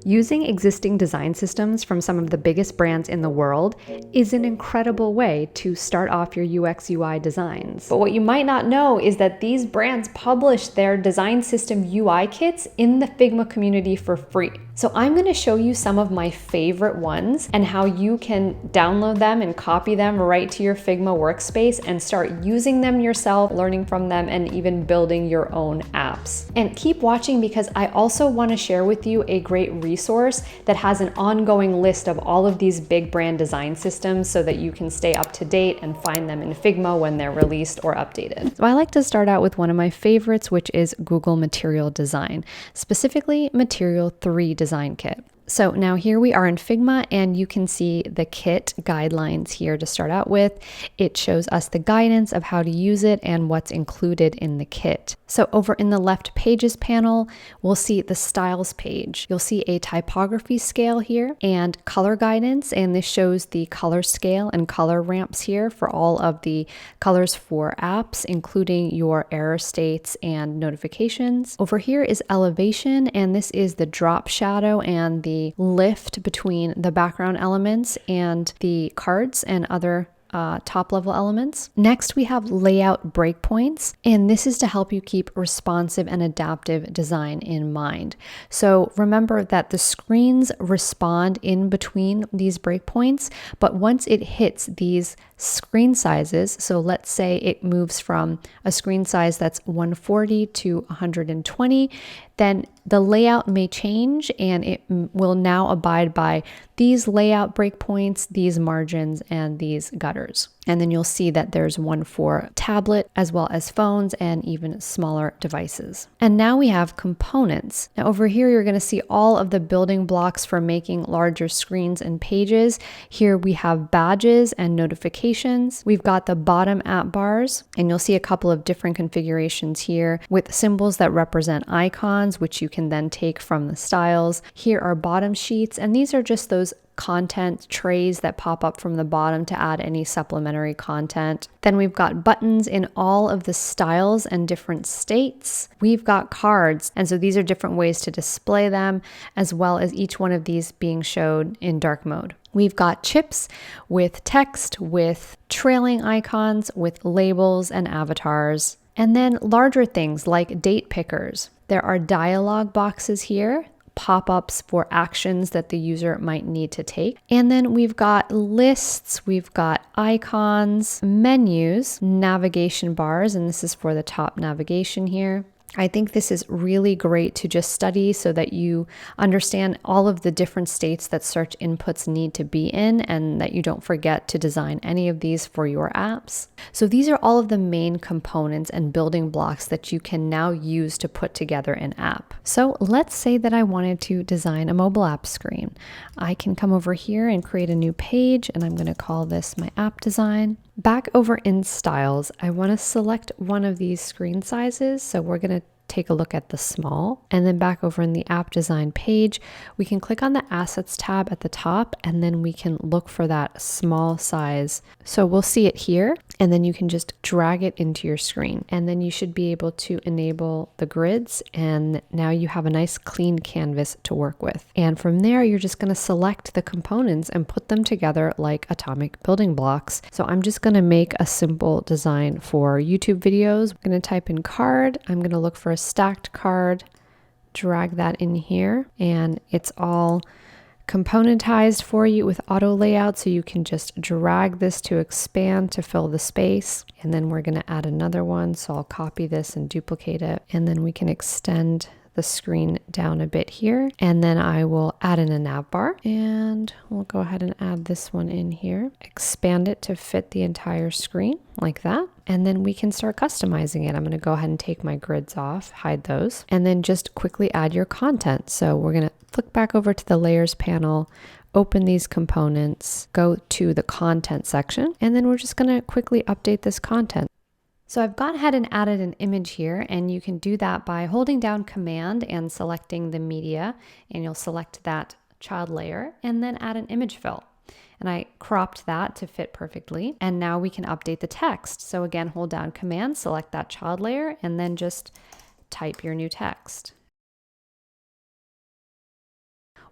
Using existing design systems from some of the biggest brands in the world is an incredible way to start off your UX UI designs. But what you might not know is that these brands publish their design system UI kits in the Figma community for free. So I'm going to show you some of my favorite ones and how you can download them and copy them right to your Figma workspace and start using them yourself, learning from them, and even building your own apps. And keep watching because I also want to share with you a great resource that has an ongoing list of all of these big brand design systems so that you can stay up to date and find them in Figma when they're released or updated. So I like to start out with one of my favorites, which is Google Material Design, specifically Material 3 Design Kit. So now here we are in Figma and you can see the kit guidelines here to start out with. It shows us the guidance of how to use it and what's included in the kit. So over in the left pages panel, we'll see the styles page. You'll see a typography scale here and color guidance, and this shows the color scale and color ramps here for all of the colors for apps, including your error states and notifications. Over here is elevation, and this is the drop shadow and the lift between the background elements and the cards and other top level elements. Next, we have layout breakpoints, and this is to help you keep responsive and adaptive design in mind. So remember that the screens respond in between these breakpoints, but once it hits these screen sizes, so let's say it moves from a screen size that's 140 to 120, then the layout may change and it will now abide by these layout breakpoints, these margins, and these gutters. And then you'll see that there's one for tablet as well as phones and even smaller devices. And now we have components. Now over here, you're going to see all of the building blocks for making larger screens and pages. Here we have badges and notifications. We've got the bottom app bars, and you'll see a couple of different configurations here with symbols that represent icons, which you can then take from the styles. Here are bottom sheets, and these are just those content trays that pop up from the bottom to add any supplementary content. Then we've got buttons in all of the styles and different states. We've got cards, and so these are different ways to display them, as well as each one of these being showed in dark mode. We've got chips with text, with trailing icons, with labels and avatars, and then larger things like date pickers. There are dialog boxes here, pop-ups for actions that the user might need to take. And then we've got lists, we've got icons, menus, navigation bars, and this is for the top navigation here. I think this is really great to just study so that you understand all of the different states that search inputs need to be in and that you don't forget to design any of these for your apps. So these are all of the main components and building blocks that you can now use to put together an app. So let's say that I wanted to design a mobile app screen. I can come over here and create a new page, and I'm going to call this my app design. Back over in styles, I want to select one of these screen sizes. So we're going to take a look at the small, and then back over in the app design page, we can click on the assets tab at the top, and then we can look for that small size. So we'll see it here, and then you can just drag it into your screen, and then you should be able to enable the grids, and now you have a nice clean canvas to work with. And from there, you're just going to select the components and put them together like atomic building blocks. So I'm just going to make a simple design for YouTube videos. I'm going to type in card. I'm going to look for a stacked card, drag that in here, and it's all componentized for you with auto layout, so you can just drag this to expand to fill the space. And then we're going to add another one, so I'll copy this and duplicate it, and then we can extend the screen down a bit here, and then I will add in a nav bar, and we'll go ahead and add this one in here, expand it to fit the entire screen like that, and then we can start customizing it. I'm going to go ahead and take my grids off, hide those, and then just quickly add your content. So we're going to flick back over to the layers panel, open these components, go to the content section, and then we're just going to quickly update this content. So I've gone ahead and added an image here, and you can do that by holding down Command and selecting the media, and you'll select that child layer and then add an image fill. And I cropped that to fit perfectly. And now we can update the text. So again, hold down Command, select that child layer, and then just type your new text.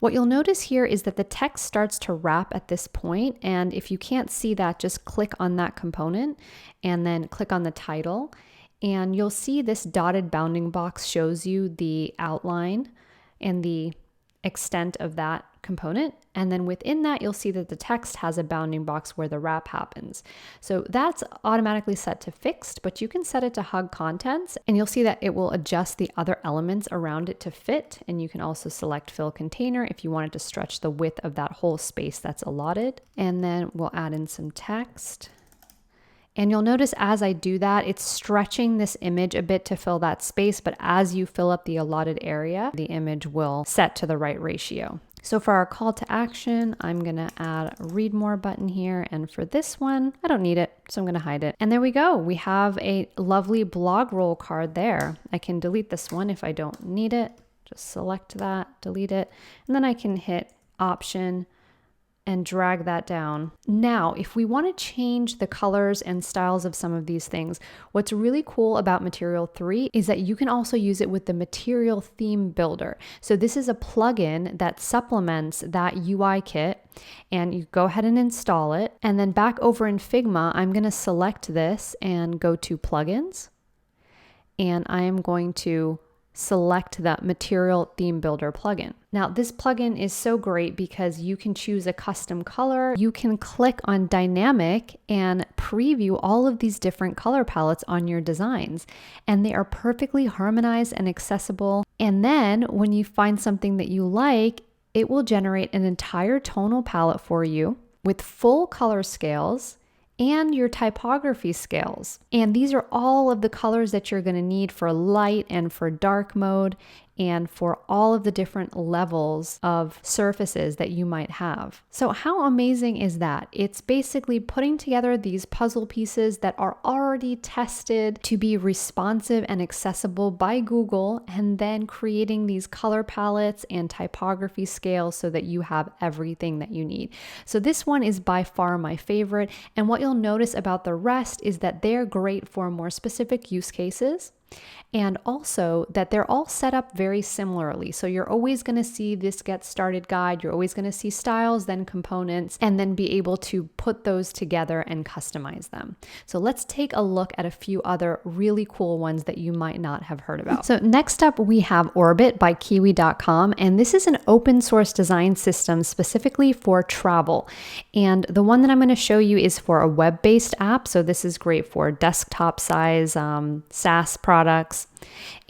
What you'll notice here is that the text starts to wrap at this point, and if you can't see that, just click on that component and then click on the title, and you'll see this dotted bounding box shows you the outline and the extent of that component. And then within that, you'll see that the text has a bounding box where the wrap happens. So that's automatically set to fixed, but you can set it to hug contents, and you'll see that it will adjust the other elements around it to fit. And you can also select fill container if you wanted to stretch the width of that whole space that's allotted. And then we'll add in some text. And you'll notice as I do that, it's stretching this image a bit to fill that space, but as you fill up the allotted area, the image will set to the right ratio. So for our call to action, I'm gonna add a read more button here. And for this one, I don't need it, so I'm gonna hide it. And there we go. We have a lovely blog roll card there. I can delete this one if I don't need it. Just select that, delete it. And then I can hit Option and drag that down. Now, if we want to change the colors and styles of some of these things, what's really cool about Material 3 is that you can also use it with the Material Theme Builder. So this is a plugin that supplements that UI kit, and you go ahead and install it. And then back over in Figma, I'm going to select this and go to Plugins. And I am going to select the Material Theme Builder plugin. Now, this plugin is so great because you can choose a custom color. You can click on dynamic and preview all of these different color palettes on your designs, and they are perfectly harmonized and accessible. And then when you find something that you like, it will generate an entire tonal palette for you with full color scales and your typography scales. And these are all of the colors that you're going to need for light and for dark mode and for all of the different levels of surfaces that you might have. So how amazing is that? It's basically putting together these puzzle pieces that are already tested to be responsive and accessible by Google, and then creating these color palettes and typography scales so that you have everything that you need. So this one is by far my favorite. And what you'll notice about the rest is that they're great for more specific use cases, and also that they're all set up very similarly. So you're always going to see this get started guide, you're always going to see styles, then components, and then be able to put those together and customize them. So let's take a look at a few other really cool ones that you might not have heard about. So next up, we have Orbit by Kiwi.com, and this is an open source design system specifically for travel. And the one that I'm going to show you is for a web-based app. So this is great for desktop size SaaS products.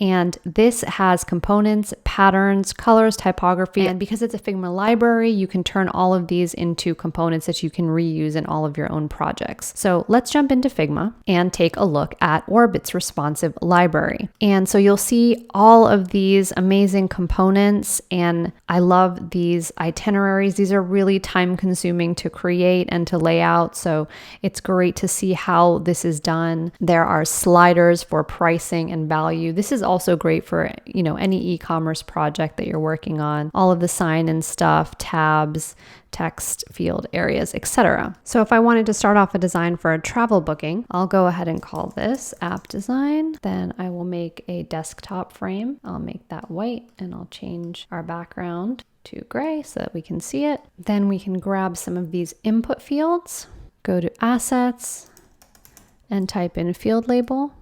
And this has components, patterns, colors, typography, and because it's a Figma library, you can turn all of these into components that you can reuse in all of your own projects. So let's jump into Figma and take a look at Orbit's responsive library. And so you'll see all of these amazing components, and I love these itineraries. These are really time consuming to create and to lay out, so it's great to see how this is done. There are sliders for pricing and value. This is also great for, any e-commerce project that you're working on. All of the sign-in stuff, tabs, text field areas, etc. So if I wanted to start off a design for a travel booking, I'll go ahead and call this app design. Then I will make a desktop frame. I'll make that white, and I'll change our background to gray so that we can see it. Then we can grab some of these input fields, go to assets, and type in field label.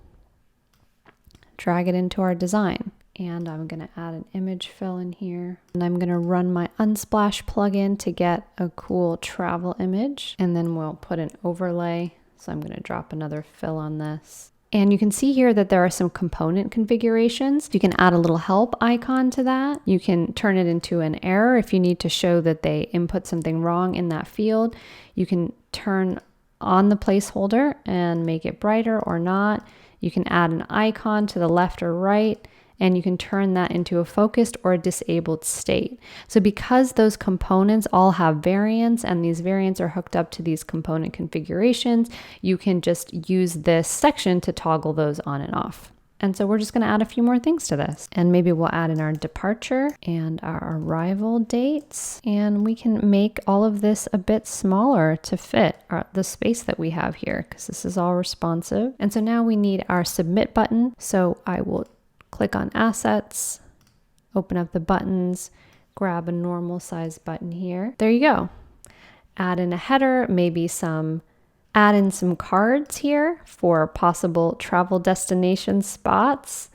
Drag it into our design, and I'm going to add an image fill in here, and I'm going to run my Unsplash plugin to get a cool travel image, and then we'll put an overlay. So I'm going to drop another fill on this, and you can see here that there are some component configurations. You can add a little help icon to that. You can turn it into an error if you need to show that they input something wrong in that field. You can turn on the placeholder and make it brighter or not. You can add an icon to the left or right, and you can turn that into a focused or a disabled state. So because those components all have variants, and these variants are hooked up to these component configurations, you can just use this section to toggle those on and off. And so we're just going to add a few more things to this, and maybe we'll add in our departure and our arrival dates, and we can make all of this a bit smaller to fit the space that we have here, because this is all responsive. And so now we need our submit button. So I will click on assets, open up the buttons, grab a normal size button here. There you go. Add in a header, maybe add in some cards here for possible travel destination spots.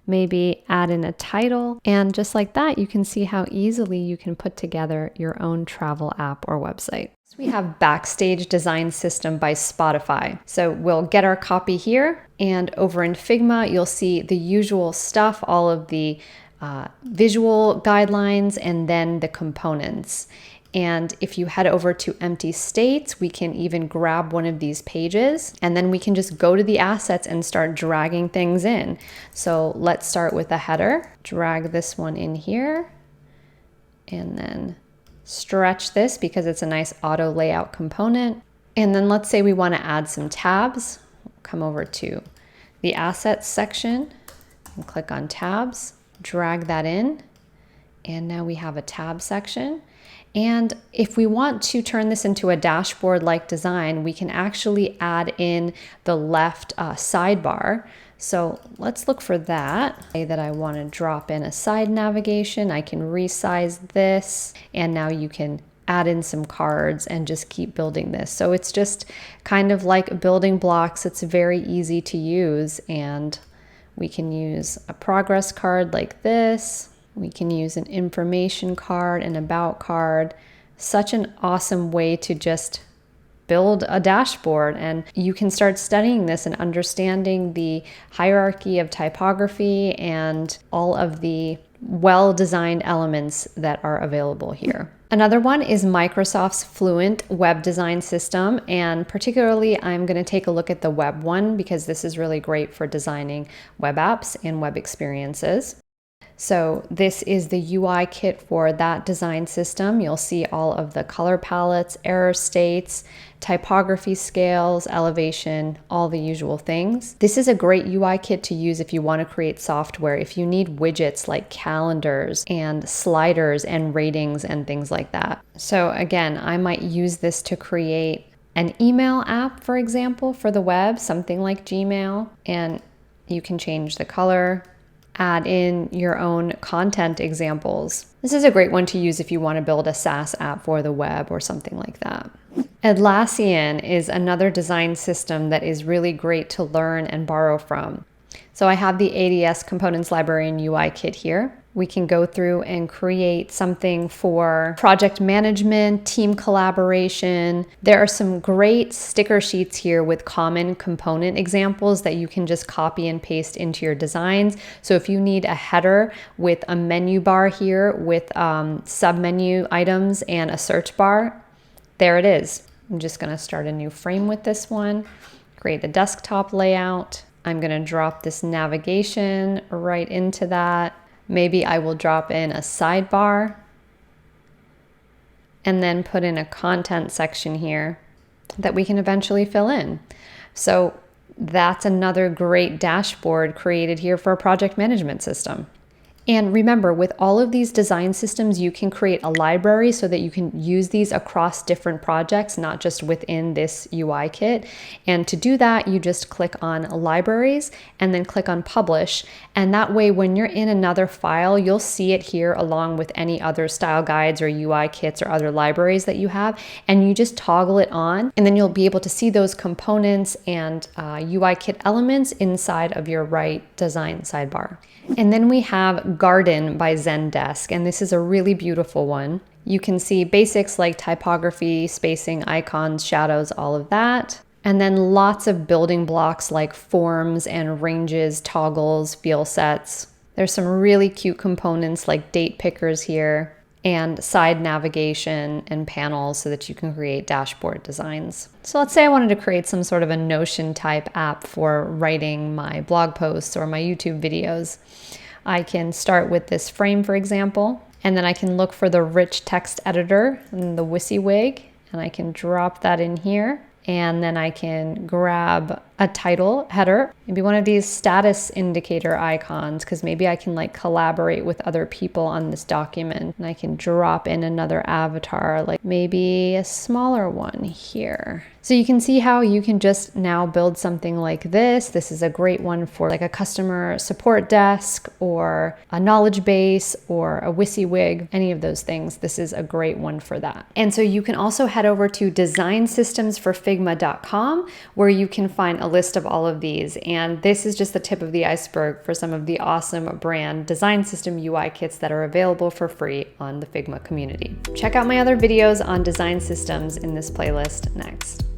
Maybe add in a title, and just like that, you can see how easily you can put together your own travel app or website. So we have Backstage Design System by Spotify. So we'll get our copy here, and over in Figma, you'll see the usual stuff, all of the visual guidelines, and then the components. And if you head over to empty states, we can even grab one of these pages, and then we can just go to the assets and start dragging things in. So let's start with a header. Drag this one in here, and then stretch this because it's a nice auto layout component. And then let's say we want to add some tabs. Come over to the assets section and click on tabs, drag that in, and now we have a tab section. And if we want to turn this into a dashboard-like design, we can actually add in the left sidebar. So let's look for that. Say that I want to drop in a side navigation. I can resize this, and now you can add in some cards and just keep building this. So it's just kind of like building blocks. It's very easy to use, and we can use a progress card like this. We can use an information card, an about card. Such an awesome way to just build a dashboard, and you can start studying this and understanding the hierarchy of typography and all of the well-designed elements that are available here. Another one is Microsoft's Fluent web design system, and particularly I'm going to take a look at the web one because this is really great for designing web apps and web experiences. So this is the UI kit for that design system. You'll see all of the color palettes, error states, typography scales, elevation, all the usual things. This is a great UI kit to use if you want to create software, if you need widgets like calendars and sliders and ratings and things like that. So again, I might use this to create an email app, for example, for the web, something like Gmail, and you can change the color, add in your own content examples. This is a great one to use if you want to build a SaaS app for the web or something like that. Atlassian is another design system that is really great to learn and borrow from. So I have the ADS Components Library and UI kit here. We can go through and create something for project management, team collaboration. There are some great sticker sheets here with common component examples that you can just copy and paste into your designs. So if you need a header with a menu bar here with sub-menu items and a search bar, there it is. I'm just going to start a new frame with this one, create a desktop layout. I'm going to drop this navigation right into that. Maybe I will drop in a sidebar and then put in a content section here that we can eventually fill in. So that's another great dashboard created here for a project management system. And remember, with all of these design systems, you can create a library so that you can use these across different projects, not just within this UI kit. And to do that, you just click on libraries and then click on publish. And that way, when you're in another file, you'll see it here along with any other style guides or UI kits or other libraries that you have. And you just toggle it on, and then you'll be able to see those components and UI kit elements inside of your right design sidebar. And then we have Garden by Zendesk, and this is a really beautiful one. You can see basics like typography, spacing, icons, shadows, all of that. And then lots of building blocks like forms and ranges, toggles, field sets. There's some really cute components like date pickers here, and side navigation and panels so that you can create dashboard designs. So let's say I wanted to create some sort of a Notion type app for writing my blog posts or my YouTube videos. I can start with this frame, for example, and then I can look for the rich text editor and the WYSIWYG, and I can drop that in here. And then I can grab a title header, maybe one of these status indicator icons, because maybe I can like collaborate with other people on this document, and I can drop in another avatar, like maybe a smaller one here. So you can see how you can just now build something like this. This is a great one for like a customer support desk or a knowledge base or a WYSIWYG, any of those things. This is a great one for that. And so you can also head over to designsystemsforfigma.com, where you can find a list of all of these. And this is just the tip of the iceberg for some of the awesome brand design system UI kits that are available for free on the Figma community. Check out my other videos on design systems in this playlist next.